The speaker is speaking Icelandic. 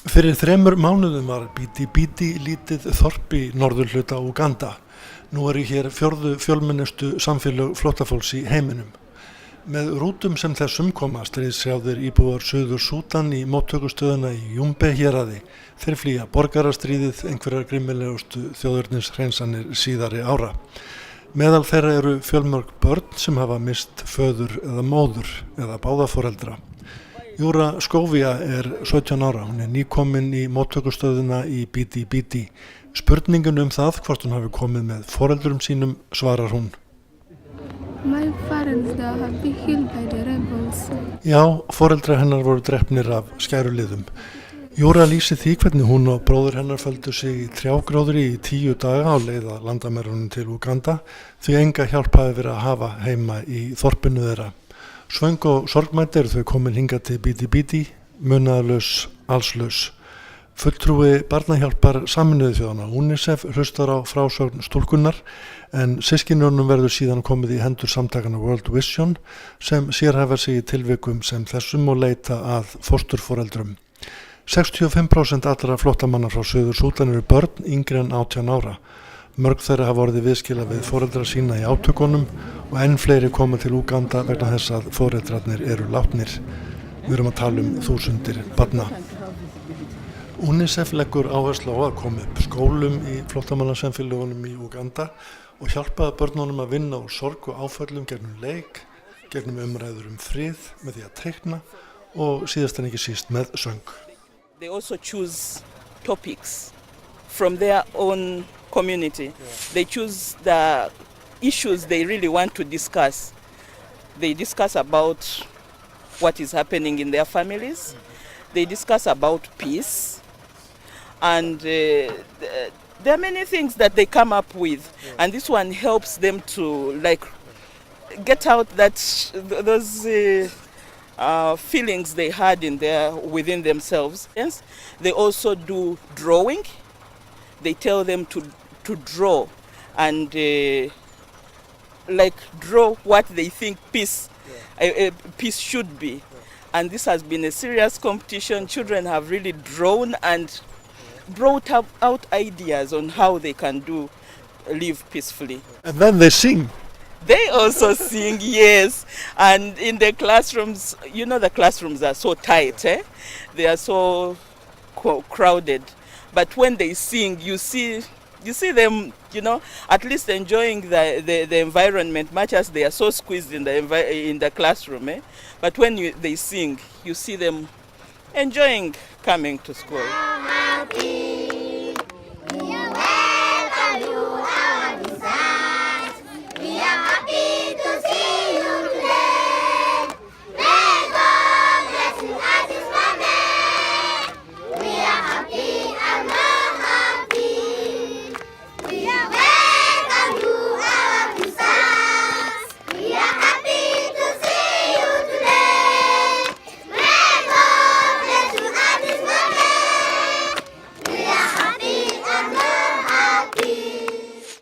Fyrir 3 mánuðum var Bíti Bíti lítið þorp í norðurhluta Úganda. Nú eru hér 4. fjölmennustu samfélög flóttafólks í heiminum. Með rútum sem þessum koma stríðshrjáðir íbúar Suður Súdan í móttökustöðuna í Jumbe héraði. Þeir flýja borgarastríðið, einhverjar grimmilegustu þjóðernishreinsanir síðari ára. Meðal þeirra eru fjölmörg börn sem hafa mist föður eða móður eða báða foreldra. Júra Skóvía er 17 ára, hún er nýkomin í móttökustöðuna í Bíti Bíti. Spurningun það hvort hún hafi komið með foreldrum sínum svarar hún. My parents have been killed by the rebels. Já, foreldrar hennar voru drepnir af skæruliðum. Júra lýsi því hvernig hún og bróðir hennar földu sig í trjágróðri í 10 daga á leið að landamærunum til Úganda því enga hjálp hafi verið að hafa heima í þorpinu þeirra. Svöng og sorgmætt eru þau komin hingað til Bíti Bíti, munaðarlaus, allslaus. Fulltrúi barnahjálpar Sameinuðu þjóðanna UNICEF hlustar á frásögn stúlkunnar en systkinunum verður síðan komið í hendur samtakana World Vision sem sérhæfa sig í tilvikum sem þessum og leita að fósturforeldrum. 65% allra flóttamanna frá Suður Súdan eru börn yngri en 18 ára. Mörg þeirra hafa orðið viðskila við foreldra sína í átökunum og enn fleiri koma til Úganda vegna þess að foreldrarnir eru látnir. Við erum að tala þúsundir barna. UNICEF leggur áherslu á að koma upp skólum í flóttamannasamfélögunum í Úganda og hjálpa börnunum að vinna úr sorg og áföllum gegnum leik, gegnum umræður frið með því að teikna og síðast en ekki síst með söng. They also choose topics from their own community. They choose the issues they really want to discuss. They discuss about what is happening in their families. They discuss about peace. And there are many things that they come up with. And this one helps them to get out those feelings they had within themselves. Yes? They also do drawing. They tell them to draw and draw what they think peace should be. And this has been a serious competition. Children have really drawn and brought out ideas on how they can live peacefully. And then they sing. They also sing, yes. And in the classrooms, the classrooms are so tight, eh? They are so crowded. But when they sing, you see them, at least enjoying the environment, much as they are so squeezed in the classroom. Eh? But when they sing, you see them enjoying coming to school.